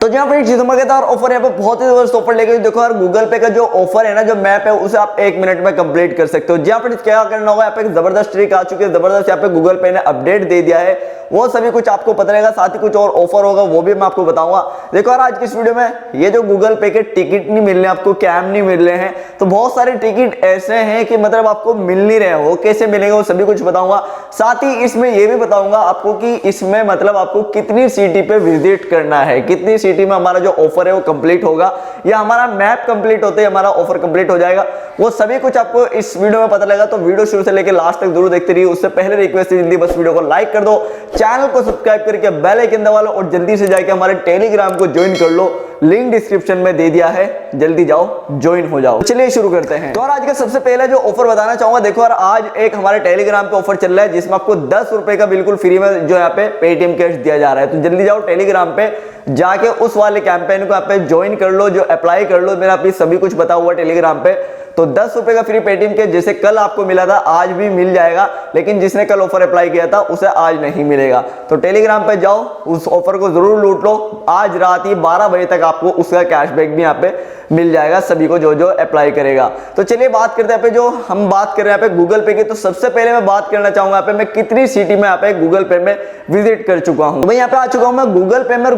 तो जहाँ पर धमाकेदार ऑफर यहाँ पे बहुत ही जबरदस्त ऑफर लेके देखो यार, गूगल पे का जो ऑफर है ना, जो मैप है, उसे आप 1 मिनट में कंप्लीट कर सकते हो। जहाँ पर क्या करना होगा, यहाँ पे एक जबरदस्त ट्रिक आ चुकी है, जबरदस्त यहाँ पे गूगल पे ने अपडेट दे दिया है, वो सभी कुछ आपको पता रहेगा। साथ ही कुछ और ऑफर होगा वो भी मैं आपको बताऊंगा। देखो यार, आज की इस वीडियो में ये जो गूगल पे के टिकट नहीं मिल रहे आपको, कैम नहीं मिल रहे हैं, तो बहुत सारे टिकट ऐसे हैं कि मतलब आपको मिल नहीं रहे हो, कैसे मिलेंगे वो सभी कुछ बताऊंगा। साथ ही इसमें ये भी बताऊंगा आपको कि इसमें मतलब आपको कितनी सिटी पे विजिट करना है, कितनी सिटी में हमारा जो ऑफर है वो कंप्लीट होगा, या हमारा मैप कंप्लीट होते ही हमारा ऑफर कंप्लीट हो जाएगा, वो सभी कुछ आपको इस वीडियो में पता लगेगा। तो वीडियो शुरू से लेकर लास्ट तक जरूर देखते रहिए। उससे पहले रिक्वेस्ट है, जल्दी बस वीडियो को लाइक कर दो, चैनल को सब्सक्राइब करके बेल आइकन दबा लो और जल्दी से जाके हमारे टेलीग्राम को ज्वाइन कर लो, लिंक डिस्क्रिप्शन में दे दिया है, जल्दी जाओ ज्वाइन हो जाओ। चलिए शुरू करते हैं। तो आज का सबसे पहले जो ऑफर बताना चाहूंगा, देखो यार, आज एक हमारे टेलीग्राम पे ऑफर चल रहा है जिसमें आपको 10 रुपए का बिल्कुल फ्री में जो यहाँ पे पेटीएम कैश दिया जा रहा है। तो जल्दी जाओ टेलीग्राम पे जाके उस वाले कैंपेन को यहाँ पे ज्वाइन कर लो, जो अप्लाई कर लो। मेरा आपको सभी कुछ बता हुआ टेलीग्राम पे। तो 10 रुपए का फ्री पेटीएम के जैसे कल आपको मिला था, आज भी मिल जाएगा, लेकिन जिसने कल ऑफर अप्लाई किया था उसे आज नहीं मिलेगा। तो टेलीग्राम पे जाओ, उस ऑफर को जरूर लूट लो। आज रात ही 12 बजे तक आपको उसका कैशबैक भी यहाँ पे मिल जाएगा सभी को जो जो अप्लाई करेगा। तो चलिए बात करते हैं जो हम बात कर रहे हैं यहाँ पे गूगल पे की। तो सबसे पहले मैं बात करना चाहूंगा यहाँ पे मैं कितनी सिटी में यहाँ पे गूगल पे में विजिट कर चुका हूँ। मैं यहाँ पे आ चुका हूँ मैं गूगल पे में।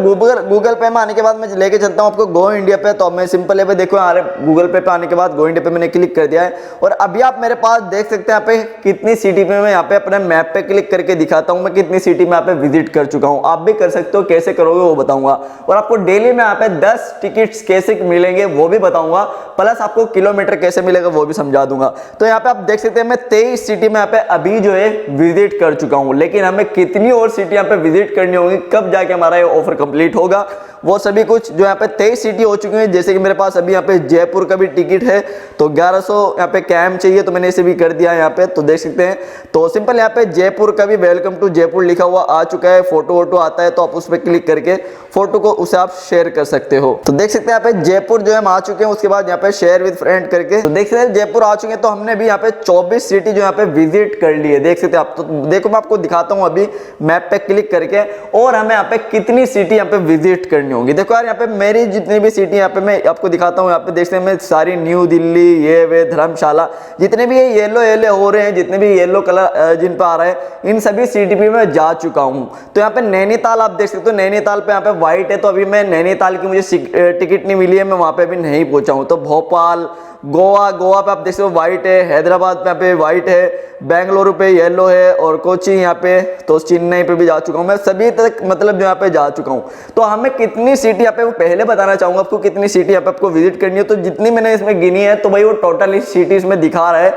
गूगल पे में आने के बाद मैं लेके चलता हूँ आपको गो इंडिया पे। तो मैं सिंपल है, देखो गूगल पे आने के बाद गो इंडिया पे मैंने क्लिक कर दिया है और अभी आप मेरे पास देख सकते हैं यहाँ पे कितनी सिटी में मैं यहाँ पे अपने मैप पे क्लिक करके दिखाता हूँ मैं कितनी सिटी में यहाँ पे विजिट कर चुका हूँ। आप भी कर सकते हो, कैसे करोगे वो बताऊंगा। और आपको डेली में यहाँ पे 10 टिकट्स कैसे मिलेंगे वो भी बताऊंगा, प्लस आपको किलोमीटर कैसे मिलेगा वो भी समझा दूंगा। तो यहाँ पे आप देख सकते हैं मैं 23 सिटी में यहाँ पे अभी जो है विजिट कर चुका हूँ, लेकिन हमें कितनी और सिटी यहाँ पे विजिट करनी होगी, कब जाके हमारा ये ऑफर कंप्लीट होगा, वो सभी कुछ जो यहाँ पे 23 सिटी हो चुकी है। जैसे कि मेरे पास अभी यहाँ पे जयपुर का भी टिकट है, तो 1100 यहाँ पे कैम चाहिए, तो मैंने इसे भी कर दिया यहाँ पे। तो देख सकते हैं, तो सिंपल यहाँ पे जयपुर का भी वेलकम टू जयपुर लिखा हुआ आ चुका है। फोटो वोटो आता है तो आप उस पर क्लिक करके फोटो को उसे आप शेयर कर सकते हो। तो देख सकते हैं यहाँ पे जयपुर जो है हम आ चुके हैं। उसके बाद यहाँ पे शेयर विद फ्रेंड करके तो देख सकते हैं जयपुर आ चुके हैं। तो हमने भी यहाँ पे 24 सिटी जो यहाँ पे विजिट कर ली है, देख सकते हैं आप। तो देखो मैं आपको दिखाता हूँ अभी मैप पे क्लिक करके, और हमें यहाँ पे कितनी सिटी यहाँ पे विजिट करनी होगी। देखो यार, यहाँ पे मेरी जितनी भी सिटी यहाँ पे मैं आपको दिखाता हूँ। यहाँ पे देख सकते हैं मैं सारी न्यू दिल्ली, ये वे धर्मशाला, जितने भी ये येलो येलो हो रहे हैं, जितने भी येलो कलर जिन पे आ रहा है, इन सभी सिटी पे मैं जा चुका हूँ। तो यहाँ पे नैनीताल आप देख सकते हो, नैनीताल पे यहाँ पे व्हाइट है, तो अभी मैं नैनीताल की मुझे टिकट नहीं मिली है, मैं वहां पे अभी नहीं पहुंचा हूँ। तो भोपाल, गोवा पे आप देख सकते हो व्हाइट है, हैदराबाद पे यहाँ पे व्हाइट है, बेंगलुरु पे येलो है, और कोची यहाँ पे, तो चेन्नई पे भी जा चुका हूँ मैं, सभी तक मतलब जो यहाँ पे जा चुका हूँ। तो हमें कितनी सिटी यहाँ पे, वो पहले बताना चाहूंगा आपको कितनी सिटी यहाँ पे आपको विजिट करनी है। तो जितनी मैंने इसमें गिनी है, तो भाई वो टोटल इस सिटी इसमें दिखा रहा है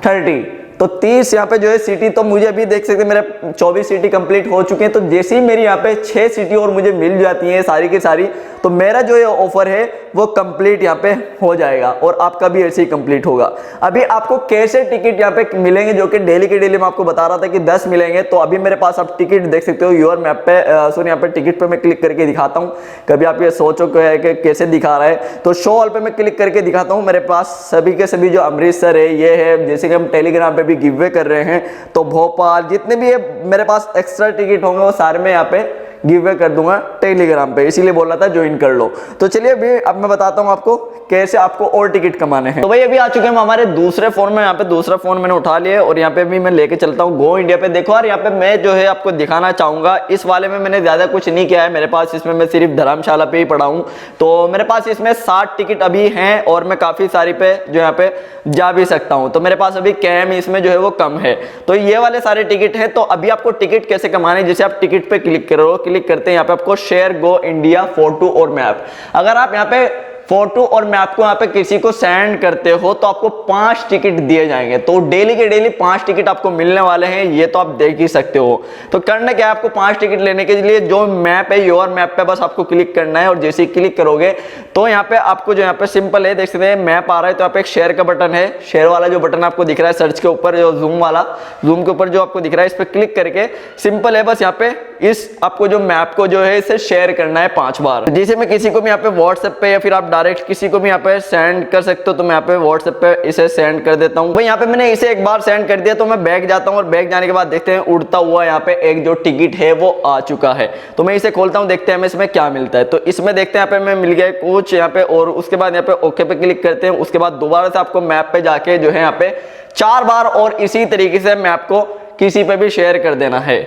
30। तो 30 यहाँ पे जो है सिटी, तो मुझे अभी देख सकते हैं मेरे 24 सिटी कंप्लीट हो चुके हैं। तो जैसे ही मेरी यहाँ पे 6 सिटी और मुझे मिल जाती है सारी की सारी, तो मेरा जो ये ऑफर है वो कंप्लीट यहाँ पे हो जाएगा और आपका भी ऐसे ही कंप्लीट होगा। अभी आपको कैसे टिकट यहाँ पे मिलेंगे, जो कि डेली के डेली मैं आपको बता रहा था कि 10 मिलेंगे। तो अभी मेरे पास आप टिकट देख सकते हो, योर मैप पे सॉरी यहाँ पे टिकट पे मैं क्लिक करके दिखाता हूँ। कभी आप ये सोचो कि कैसे दिखा रहा है, तो शो ऑल पे मैं क्लिक करके दिखाता हूँ। मेरे पास सभी के सभी जो अमृतसर है, ये है, जैसे कि हम टेलीग्राम पे भी गिव कर रहे हैं, तो भोपाल, जितने भी मेरे पास एक्स्ट्रा टिकट होंगे वो सारे मैं यहाँ पे गिव वे कर दूंगा टेलीग्राम पे, इसीलिए बोला था ज्वाइन कर लो। तो चलिए अभी अब मैं बताता हूँ आपको कैसे आपको और टिकट कमाने हैं। तो भाई अभी आ चुके हैं हम हमारे दूसरे फोन में। यहाँ पे दूसरा फोन मैंने उठा लिया और यहाँ पे भी मैं लेके चलता हूँ गो इंडिया पे। देखो यार, यहाँ पे मैं जो है आपको दिखाना चाहूंगा, इस वाले में मैंने ज्यादा कुछ नहीं किया है। मेरे पास इसमें मैं सिर्फ धर्मशाला पे ही पड़ा हूँ। तो मेरे पास इसमें 60 टिकट अभी हैं और मैं काफी सारी पे जो यहाँ पे जा भी सकता हूँ। तो मेरे पास अभी कैम इसमें जो है वो कम है। तो ये वाले सारे टिकट है। तो अभी आपको टिकट कैसे कमाने, जैसे आप टिकट पे क्लिक करो, क्लिक करते हैं यहाँ पे आपको शेयर गो इंडिया फोटो और मैप। अगर आप यहाँ पे फोटो और मैप को यहाँ पे किसी को सेंड करते हो तो आपको 5 टिकट दिए जाएंगे। तो डेली के डेली 5 टिकट आपको मिलने वाले हैं, ये तो आप देख ही सकते हो। तो करना क्या है, आपको 5 टिकट लेने के लिए जो मैप है, योर मैप पे बस आपको क्लिक करना है। और जैसे ही क्लिक करोगे तो यहाँ पे आपको जो यहाँ पे सिंपल है, देख सकते हैं मैप आ रहा है, तो यहाँ पे एक शेयर का बटन है। शेयर वाला जो बटन आपको दिख रहा है सर्च के ऊपर, जो जूम वाला, जूम के ऊपर जो आपको दिख रहा है, इस पर क्लिक करके सिंपल है बस यहाँ पे इस आपको जो मैप को जो है इसे शेयर करना है 5 बार। जैसे मैं किसी को भी यहाँ पे व्हाट्सएप पे या फिर आप डायरेक्ट किसी को भी यहाँ पे सेंड कर सकते हो। तो मैं यहाँ पे व्हाट्सएप पे इसे सेंड कर देता हूँ। भाई यहाँ पे मैंने इसे एक बार सेंड कर दिया, तो मैं बैक जाता हूँ और बैक जाने के बाद देखते हैं उड़ता हुआ यहाँ पे एक जो टिकट है वो आ चुका है। तो मैं इसे खोलता हूँ, देखते हैं हमें इसमें क्या मिलता है। तो इसमें देखते हैं यहाँ पे हमें मिल गया कुछ यहाँ पे, और उसके बाद यहाँ पे ओके पे क्लिक करते हैं। उसके बाद दोबारा से आपको मैप पे जाके जो है यहाँ पे 4 बार और इसी तरीके से मैप को किसी पे भी शेयर कर देना है।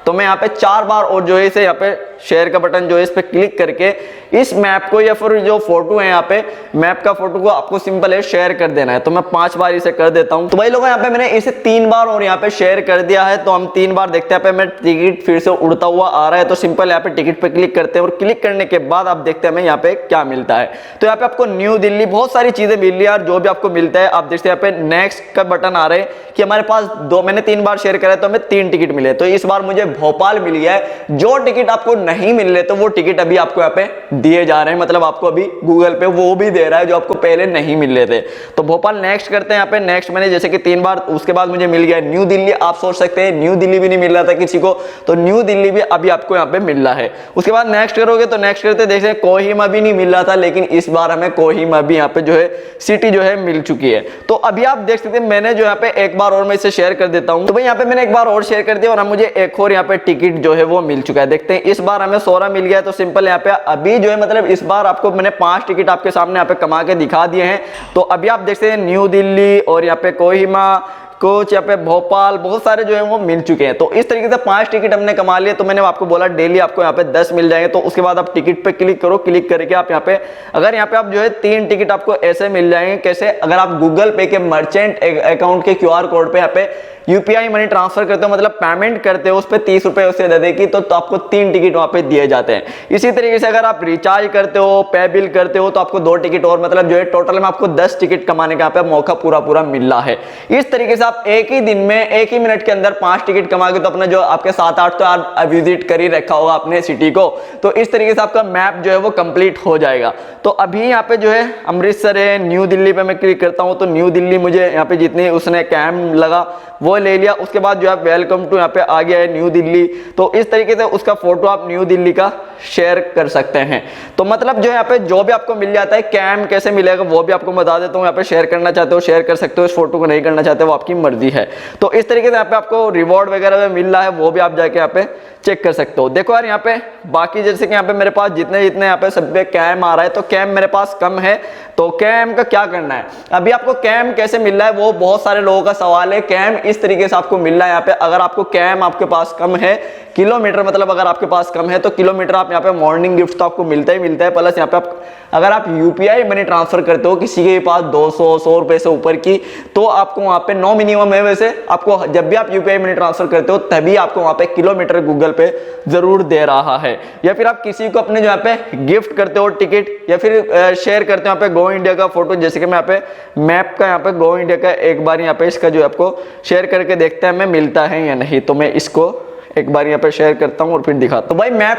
तो मैं यहाँ पे 4 बार और जो है इसे यहाँ पे शेयर का बटन जो है इस पे क्लिक करके इस मैप को या फिर जो फोटो है यहाँ पे मैप का फोटो को आपको सिंपल है शेयर कर देना है। तो मैं 5 बार इसे कर देता हूँ। तो भाई लोगों यहाँ पे मैंने इसे 3 बार और यहाँ पे शेयर कर दिया है। तो हम 3 बार देखते हैं, मैं टिकट फिर से उड़ता हुआ आ रहा है। तो सिंपल यहाँ पे टिकट पे क्लिक करते हैं और क्लिक करने के बाद आप देखते हैं हमें यहाँ पे क्या मिलता है। तो यहाँ पे आपको न्यू दिल्ली बहुत सारी चीजें मिल रही है और जो भी आपको मिलता है आप देखते हैं यहाँ पे नेक्स्ट का बटन आ रहा है कि हमारे पास मैंने 3 बार शेयर करा है तो हमें 3 टिकट मिले। तो इस बार मुझे भोपाल मिली है। जो टिकट आपको नहीं मिल रहे तो वो टिकट अभी आपको यहाँ पे दिए जा रहे हैं, मतलब आपको अभी गूगल पे वो भी दे रहा है जो आपको पहले नहीं मिल रहे थे। तो भोपाल नेक्स्ट करते हैं। यहाँ पे नेक्स्ट मैंने जैसे कि 3 बार, उसके बाद मुझे मिल गया न्यू दिल्ली। आप सोच सकते हैं न्यू दिल्ली भी नहीं मिल रहा था किसी को, तो न्यू दिल्ली भी अभी आपको यहाँ पे मिल रहा है। उसके बाद नेक्स्ट करोगे तो नेक्स्ट करते देखते कोहिमा भी नहीं मिल रहा था, लेकिन इस बार हमें कोहिमा भी यहाँ पे जो है सिटी जो है मिल चुकी है। तो अभी आप देख सकते हैं मैंने जो यहाँ पे एक बार और मैं इसे शेयर कर देता हूँ। तो भाई यहाँ पे मैंने एक बार और शेयर कर दिया और मुझे एक और यहाँ पे टिकट जो है वो मिल चुका है। देखते हैं इस बार हमें 16 मिल गया। तो सिंपल यहाँ पे अभी जो है मतलब इस बार आपको मैंने 5 टिकट आपके सामने यहाँ पे कमा के दिखा दिए हैं। तो अभी आप देख सकते हैं न्यू दिल्ली और यहाँ पे कोहिमा कुछ, यहाँ पे भोपाल, बहुत सारे जो है वो मिल चुके हैं। तो इस तरीके से 5 टिकट हमने कमा लिए। तो मैंने आपको बोला डेली आपको यहाँ पे 10 मिल जाएंगे। तो उसके बाद आप टिकट पे क्लिक करो, क्लिक करके आप यहाँ पे अगर यहाँ पे आप जो है 3 टिकट आपको ऐसे मिल जाएंगे। कैसे? अगर आप गूगल पे के मर्चेंट अकाउंट के QR कोड पे यहाँ पे यूपीआई मनी ट्रांसफर करते हो, मतलब पेमेंट करते हो, उस पर 30 रुपए उससे दे देगी तो आपको 3 टिकट वहां पे दिए जाते हैं। इसी तरीके से अगर आप रिचार्ज करते हो, पे बिल करते हो तो आपको 2 टिकट और, मतलब जो है टोटल में आपको 10 टिकट कमाने का यहाँ पे मौका पूरा मिल रहा है। इस तरीके से आप एक ही दिन में, एक ही मिनट के अंदर 5 टिकट कमा के तो अपना जो आपके 7-8 तो आप विजिट कर ही रखा होगा अपने सिटी को। तो इस तरीके से आपका मैप जो है वो कंप्लीट हो जाएगा। तो अभी यहाँ पे जो है अमृतसर है, न्यू दिल्ली पे मैं क्लिक करता हूँ। तो न्यू दिल्ली मुझे यहाँ पे जितनी उसने कैम लगा वो ले लिया। उसके बाद जो है वेलकम टू यहाँ पे आ गया है न्यू दिल्ली। तो इस तरीके से उसका फोटो आप न्यू दिल्ली का शेयर कर सकते हैं। तो मतलब जो यहाँ पे जो भी आपको मिल जाता है, कैम कैसे मिलेगा वो भी आपको बता देता हूँ। यहाँ पे शेयर करना चाहते हो शेयर कर सकते हो, इस फोटो को नहीं करना चाहते वो आपकी मर्जी है। तो इस तरीके से यहाँ पे आपको रिवॉर्ड वगैरह मिल रहा है, वो भी आप जाके यहाँ पे चेक कर सकते हो। देखो यार यहाँ पे बाकी जैसे कि यहाँ पे मेरे पास जितने यहाँ पे सब पे कैम आ रहा है, तो कैम मेरे पास कम है। तो कैम का क्या करना है, अभी आपको कैम कैसे मिल रहा है वो बहुत सारे लोगों का सवाल है। कैम इस तरीके से आपको मिल रहा है यहाँ पे, अगर आपको कैम आपके पास कम है, किलोमीटर मतलब अगर आपके पास कम है तो किलोमीटर आप यहाँ पे मॉर्निंग गिफ्ट तो आपको मिलता ही मिलता है। प्लस यहाँ पे आप अगर आप यूपीआई मनी ट्रांसफर करते हो किसी के पास 200-100 रुपए से ऊपर की, तो आपको वहां पे नो मिनिमम है। वैसे आपको जब भी आप यूपीआई मनी ट्रांसफर करते हो तभी आपको वहां पे किलोमीटर गूगल पे जरूर दे रहा है। या फिर आप किसी को अपने जो यहाँ पे गिफ्ट करते हो टिकट, या फिर शेयर करते हो यहाँ पे गो इंडिया का फोटो, जैसे कि मैं यहाँ पे मैप का यहाँ पे गो इंडिया का एक बार यहाँ पे इसका जो आपको शेयर करके देखते हैं हमें मिलता है या नहीं। तो मैं इसको एक बार यहाँ पे शेयर करता हूँ और फिर दिखाता हूँ। तो भाई मैप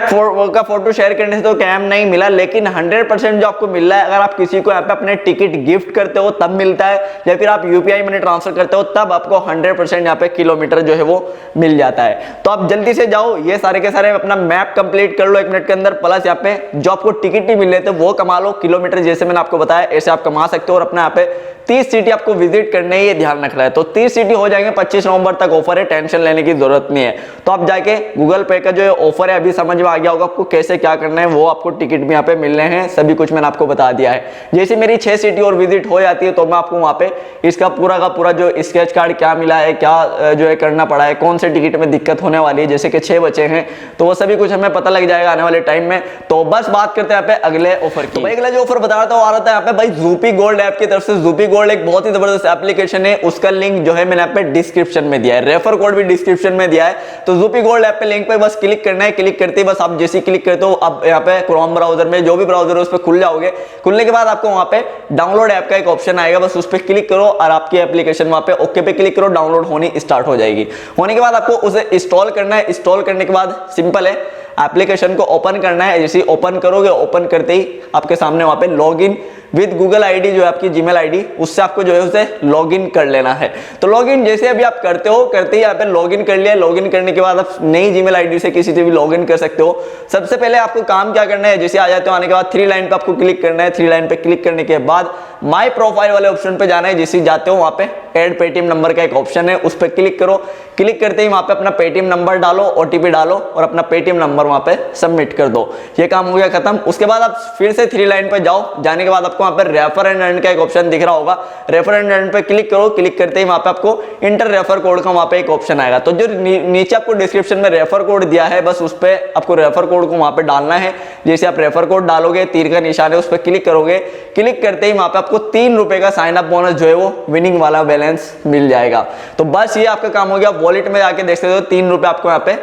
का फोटो शेयर करने से तो कैम नहीं मिला, लेकिन 100% जो आपको मिल रहा है अगर आप किसी को यहाँ पे अपने टिकट गिफ्ट करते हो तब मिलता है, या फिर आप यूपीआई मनी ट्रांसफर करते हो तब आपको 100% यहाँ पे किलोमीटर जो है वो मिल जाता है। तो आप जल्दी से जाओ, ये सारे के सारे अपना मैप कंप्लीट कर लो 1 मिनट के अंदर। प्लस यहाँ पे जो आपको टिकट नहीं मिल रहे थे वो कमा लो, किलोमीटर जैसे मैंने आपको बताया ऐसे आप कमा सकते हो। और अपना यहाँ पे 30 सिटी आपको विजिट करने ही ध्यान रखना है। तो 30 सिटी हो जाएंगे, 25 नवंबर तक ऑफर है, टेंशन लेने की जरूरत नहीं है। तो आप जाके गूगल पे का जो ऑफर है अभी समझ में आ गया होगा आपको कैसे क्या करना है, वो आपको टिकट भी यहाँ पे मिल रहे हैं, सभी कुछ मैंने आपको बता दिया है। जैसे मेरी 6 सिटी और विजिट हो जाती है तो मैं आपको वहां पे इसका पूरा का पूरा जो स्केच कार्ड क्या मिला है, क्या जो है करना पड़ा है, कौन से टिकट में दिक्कत होने वाली है, जैसे कि 6 बचे हैं तो वो सभी कुछ हमें पता लग जाएगा आने वाले टाइम में। तो बस बात करते हैं यहाँ पे अगले ऑफर की। तो अगला जो ऑफर बता रहा था वो आ रहा था यहाँ पे भाई ज़ुपे गोल्ड ऐप की तरफ से। ज़ुपे गोल्ड एक बहुत ही जबरदस्त एप्लीकेशन है, उसका लिंक जो है मैंने यहाँ पे डिस्क्रिप्शन में दिया है, रेफर कोड भी डिस्क्रिप्शन में दिया है। तो ज़ुपे गोल्ड ऐप पे लिंक पे बस क्लिक करना है, क्लिक करते ही बस आप जैसे क्लिक करते हो अब यहाँ पे क्रोम ब्राउजर में जो भी ब्राउजर है उस पर खुल जाओगे। खुलने के बाद आपको वहां पे डाउनलोड ऐप का एक ऑप्शन आएगा, बस उस पर क्लिक करो और आपकी एप्लीकेशन वहां पे ओके पे क्लिक करो, डाउनलोड होनी स्टार्ट हो जाएगी। होने के बाद आपको उसे इंस्टॉल करना है। इंस्टॉल करने के बाद सिंपल है, एप्लीकेशन को ओपन करना है। जैसे ओपन करोगे, ओपन करते ही आपके सामने वहां पे लॉगिन विद गूगल आईडी जो है आपकी जीमेल आईडी, उससे आपको जो है उसे लॉगिन कर लेना है। तो लॉगिन जैसे अभी आप करते हो, करते ही यहाँ पे लॉगिन कर लिया। लॉगिन करने के बाद आप नई जीमेल आईडी से किसी से भी लॉगिन कर सकते हो। सबसे पहले आपको काम क्या करना है, जैसे आ जाते हो, आने के बाद थ्री लाइन पे आपको क्लिक करना है। थ्री लाइन पे क्लिक करने के बाद माय प्रोफाइल वाले ऑप्शन पे जाना है। जैसे जाते हो वहां पे ऐड पेटीएम नंबर का एक ऑप्शन है, उस पर क्लिक करो। क्लिक करते ही वहां पे अपना पेटीएम नंबर डालो, ओटीपी डालो और अपना पेटीएम नंबर वहां पे सबमिट कर दो। ये काम हो गया खत्म। उसके बाद आप फिर से थ्री लाइन पे जाओ। जाने के बाद आपको वहां पे रेफर एंड अर्न का एक ऑप्शन दिख रहा होगा, रेफर एंड अर्न पे क्लिक करो। क्लिक करते ही वहां पे आपको इंटर रेफर कोड का वहां पे एक ऑप्शन आएगा। तो जो नीचे आपको डिस्क्रिप्शन में रेफर कोड दिया है, बस उस पर आपको रेफर कोड को वहां पे डालना है। जैसे आप रेफर कोड डालोगे, तीर का निशान है उस पर क्लिक करोगे। क्लिक करते ही वहां पे आपको 3 रुपए का साइन अप बोनस जो है वो विनिंग वाला बैलेंस मिल जाएगा। तो बस ये आपका काम हो गया। वॉलेट में जाके देख सकते हो 3 रुपए आपको यहाँ पे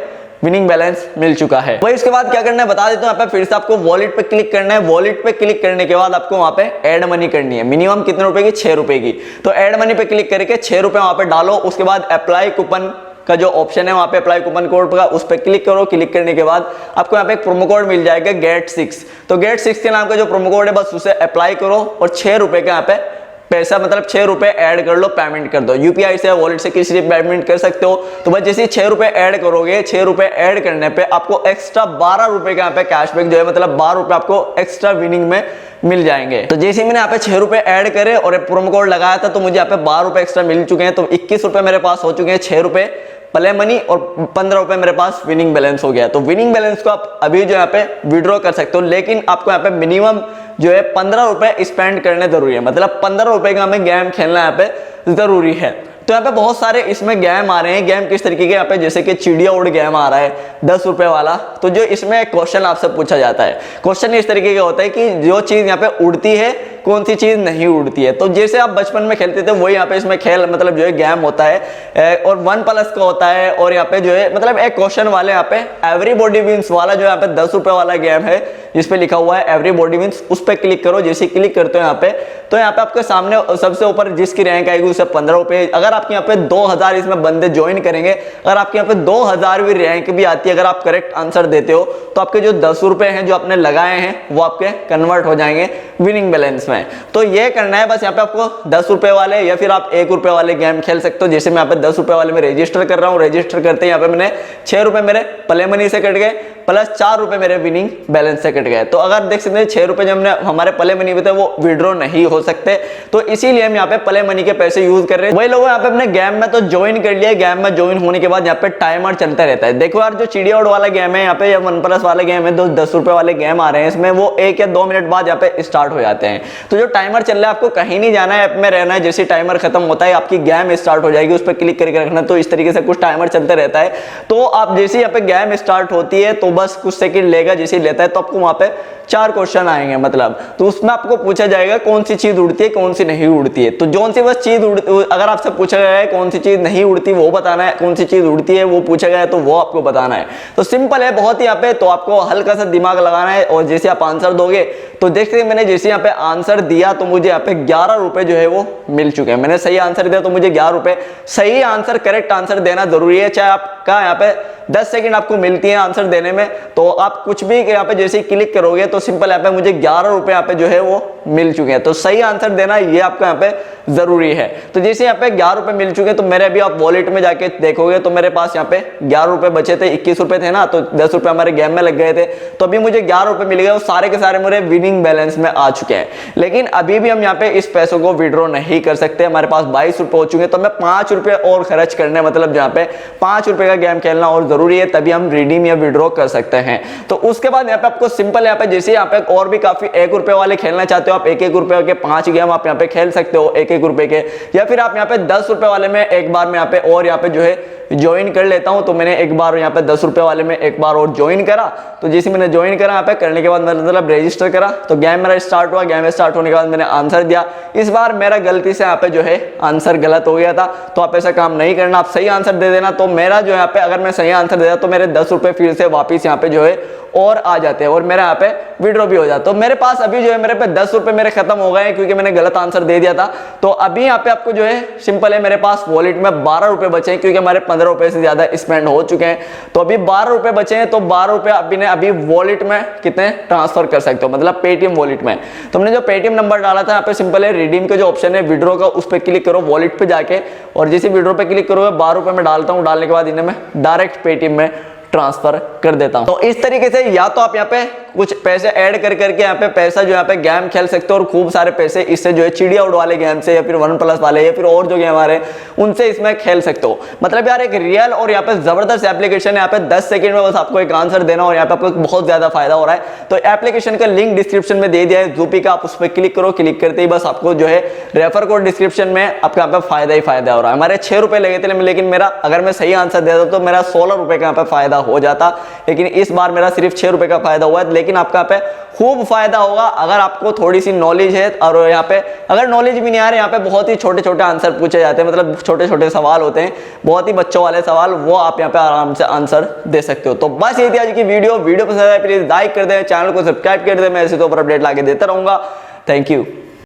विनिंग बैलेंस मिल चुका है। वही उसके बाद क्या करना है बता देता हूं। यहाँ पे फिर से आपको वॉलेट पे क्लिक करना है। वॉलेट पे क्लिक करने के बाद आपको वहां पे ऐड मनी करनी है। मिनिमम कितने रुपए की, 6 रुपए की। तो ऐड मनी पे क्लिक करके 6 रुपए वहां पे डालो। उसके बाद अप्लाई कूपन का जो ऑप्शन है वहां पे अप्लाई कूपन कोड का, उस पर क्लिक करो। क्लिक करने के बाद आपको यहाँ पे एक प्रोमो कोड मिल जाएगा गेट 6। तो गेट 6 के नाम का जो प्रोमो कोड है बस उसे अप्लाई करो और 6 रुपए का यहाँ पे पैसा, मतलब 6 रुपए ऐड कर लो, पेमेंट कर दो। यूपीआई से, वॉलेट से, किसी से पेमेंट कर सकते हो। तो बस जैसे 6 रुपए ऐड करोगे, 6 रुपए ऐड करने पे आपको एक्स्ट्रा 12 रुपए का यहाँ पे कैशबैक जो है, मतलब 12 रुपए आपको एक्स्ट्रा विनिंग में मिल जाएंगे। तो जैसे मैंने यहाँ पे 6 रुपए ऐड करे और प्रोमो कोड लगाया था, तो मुझे यहाँ पे 12 रुपए एक्स्ट्रा मिल चुके हैं। तो 21 रुपए मेरे पास हो चुके हैं। 6 रुपए प्ले मनी और 15 रुपए मेरे पास विनिंग बैलेंस हो गया। तो विनिंग बैलेंस को आप अभी जो यहाँ पे विड्रॉ कर सकते हो, लेकिन आपको यहाँ पे मिनिमम जो है 15 रुपए स्पेंड करने जरूरी है। मतलब 15 रुपए का हमें गेम खेलना यहाँ पे जरूरी है। तो यहाँ पे बहुत सारे इसमें गेम आ रहे हैं। गेम किस तरीके के, यहाँ पे जैसे कि चिड़िया उड़ गेम आ रहा है 10 रुपए वाला। तो जो इसमें क्वेश्चन आपसे पूछा जाता है, क्वेश्चन इस तरीके का होता है कि जो चीज यहाँ पे उड़ती है, कौन सी चीज नहीं उड़ती है। तो जैसे आप बचपन में खेलते थे वही यहाँ पे इसमें खेल, मतलब जो है गेम होता है और 1+ का होता है। और यहाँ पे जो है मतलब एक क्वेश्चन वाले यहाँ पे एवरीबॉडी विंस वाला जो यहाँ पे 10 रुपए वाला गेम है, जिसपे लिखा हुआ है एवरीबॉडी विंस, उस पर क्लिक करो। जैसे क्लिक करते हो यहाँ पे, तो यहाँ पे आपके सामने सबसे ऊपर जिसकी रैंक आएगी उसे 15 रुपए। अगर आपके यहाँ पे 2000 इसमें बंदे ज्वाइन करेंगे, अगर आपके यहाँ पे 2000वीं रैंक भी आती है, अगर आप करेक्ट आंसर देते हो, तो आपके जो 10 रुपए हैं जो आपने लगाए हैं वो आपके कन्वर्ट हो जाएंगे विनिंग बैलेंस में। तो ये करना है बस। यहाँ पे आपको 10 रुपए वाले या फिर आप 1 रुपए वाले गेम खेल सकते हो। जैसे मैं यहाँ पे 10 रुपए वाले में रजिस्टर कर रहा हूँ। रजिस्टर करते ही यहाँ पे मैंने 6 रुपए मेरे प्ले मनी से कट गए, प्लस 4 रुपए मेरे विनिंग बैलेंस से कट गए। तो अगर देख सकते हैं 6 रुपए जो हमने हमारे प्ले मनी में थे वो विड्रॉ नहीं हो सकते, तो इसीलिए हम यहाँ पे प्ले मनी के पैसे यूज कर रहे हैं। वही लोग यहाँ पे अपने गेम में तो ज्वाइन कर लिया। गेम में ज्वाइन होने के बाद यहाँ पे टाइमर चलता रहता है। देखो यार, जो चिड़िया उड़ वाला गेम है यहाँ पे, या 1+ वाला गेम है, 10 रुपए वाले गेम आ रहे हैं, इसमें वो 1 या 2 मिनट बाद यहाँ पे स्टार्ट हो जाते हैं। तो जो टाइमर चल रहा है, आपको कहीं नहीं जाना है, ऐप में रहना है। जैसे टाइमर खत्म होता है आपकी गेम स्टार्ट हो जाएगी, उस पर क्लिक करके रखना। तो इस तरीके से कुछ टाइमर चलते रहता है। तो आप जैसे यहाँ पे गेम स्टार्ट होती है तो बस कुछ सेकंड लेगा, जैसे लेता है तो आपको वहां पे 4 क्वेश्चन आएंगे, मतलब तो उसमें आपको पूछा जाएगा कौन सी चीज उड़ती है, कौन सी नहीं उड़ती है। तो जो सी बस चीज अगर आपसे पूछा गया है कौन सी चीज नहीं उड़ती वो बताना है, कौन सी चीज उड़ती है वो पूछा गया है तो वो आपको बताना है। तो सिंपल है बहुत यहाँ पे। तो आपको हल्का सा दिमाग लगाना है और जैसे आप आंसर दोगे, तो देखते मैंने जैसे यहाँ पे आंसर दिया तो मुझे यहाँ पे 11 रुपए जो है वो मिल चुके हैं। मैंने सही आंसर दिया तो मुझे 11 रुपए। सही आंसर, करेक्ट आंसर देना जरूरी है। चाहे आपका यहाँ पे 10 सेकंड आपको मिलती है आंसर देने में, तो आप कुछ भी यहाँ पे जैसे क्लिक करोगे तो सिंपल यहाँ पे मुझे 11 रुपए यहाँ पे जो है वो मिल चुके हैं। तो सही आंसर देना ये आपका यहाँ पे जरूरी है। तो जैसे यहाँ पे 11 रुपए मिल चुके हैं, तो मेरे अभी आप वॉलेट में जाके देखोगे तो मेरे पास यहाँ पे 11 रुपए बचे थे। 21 रुपए थे ना, तो 10 रुपए हमारे गेम में लग गए थे, तो अभी मुझे 11 रुपए मिल गए। वो सारे के सारे मेरे विनिंग बैलेंस में आ चुके हैं। लेकिन अभी भी हम यहाँ पे इस पैसों को विड्रॉ नहीं कर सकते। हमारे पास 22 रुपए हो चुके हैं, तो हमें 5 रुपए और खर्च करने, मतलब यहाँ पे 5 रुपए का गेम खेलना और जरूरी है, तभी हम रिडीम या विड्रॉ कर सकते हैं। तो उसके बाद यहाँ पे आपको सिंपल यहाँ पे जैसे यहाँ पे और भी काफी 1 रुपए वाले खेलना चाहते हो, आप 1-1 रुपए के 5 गेम आप यहाँ पे खेल सकते हो 1-1 रुपए के। या फिर आप यहाँ पे 10 रुपए वाले में एक बार में यहाँ पे और यहाँ पे जो है ज्वाइन कर लेता हूं। तो मैंने एक बार यहाँ पे 10 रुपए वाले में एक बार और ज्वाइन करा। तो जैसे मैंने ज्वाइन करा यहाँ पे, करने के बाद मतलब रजिस्टर करा, तो गेम मेरा स्टार्ट हुआ। गेम स्टार्ट होने के बाद मैंने आंसर दिया। इस बार मेरा गलती से यहाँ पे जो है आंसर गलत हो गया था। तो आप ऐसा काम नहीं करना, आप सही आंसर दे देना। तो मेरा जो यहाँ पे अगर मैं सही आंसर दे दिया तो मेरे 10 रुपए फिर से वापिस यहाँ पे जो है और आ जाते हैं और मेरा यहाँ पे विड्रॉ भी हो जाता है। तो मेरे पास अभी जो है मेरे पे 10 रुपए मेरे खत्म हो गए हैं क्योंकि मैंने गलत आंसर दे दिया था। तो अभी यहाँ पे आपको जो है सिंपल है, मेरे पास वॉलेट में 12 रुपए बचे हैं क्योंकि हमारे 15 रुपए से ज्यादा स्पेंड हो चुके हैं। तो अभी 12 रुपए बचे हैं, तो 12 रुपए अभी वॉलेट में कितने ट्रांसफर कर सकते हो, मतलब पेटीएम वॉलेट में। तो हमने जो पेटीएम नंबर डाला था यहाँ पे सिंपल है, रिडीम का जो ऑप्शन है विड्रॉ का, उस पर क्लिक करो वॉलेट पे जाके, और जैसे विड्रॉ पे क्लिक करोगे 12 रुपए में डालता हूँ, डालने के बाद इन्हें मैं डायरेक्ट पेटीएम में ट्रांसफर कर देता हूं। तो इस तरीके से या तो आप यहाँ पे कुछ पैसे ऐड कर करके यहाँ पे पैसा जो यहाँ पे गेम खेल सकते हो और खूब सारे पैसे इससे जो है चिड़िया उड़ वाले गेम से या फिर 1+ वाले या फिर और जो गेम आ रहे हैं उनसे इसमें खेल सकते हो। मतलब यार एक रियल और यहाँ पे जबरदस्त एप्लीकेशन है। यहाँ पे 10 सेकंड में बस आपको एक आंसर देना और यहाँ पे आपको बहुत ज्यादा फायदा हो रहा है। तो एप्लीकेशन का लिंक डिस्क्रिप्शन में दे दिया है Zupee का, आप उस पर क्लिक करो, क्लिक करते ही बस आपको जो है रेफर कोड डिस्क्रिप्शन में आपका यहाँ पे फायदा ही फायदा हो रहा है। हमारे 6 रुपए लगे थे, लेकिन मेरा अगर मैं सही आंसर देता तो मेरा 16 रुपए का यहाँ पे फायदा हो जाता, लेकिन इस बार मेरा सिर्फ 6 रुपए का फायदा हुआ है। लेकिन आपका यहाँ पे खूब फायदा होगा अगर आपको थोड़ी सी नॉलेज है। और यहाँ पे अगर नॉलेज भी नहीं आ रहा है, यहाँ पे बहुत ही छोटे छोटे आंसर पूछे जाते हैं, मतलब छोटे छोटे सवाल होते हैं, बहुत ही बच्चों वाले सवाल, वो आप यहाँ पे आराम से आंसर दे सकते हो। तो बस ये थी आज की वीडियो पसंद आए प्लीज लाइक कर दें, चैनल को सब्सक्राइब कर दें, मैं ऐसे तो ऊपर अपडेट लाके देता रहूंगा। Thank you.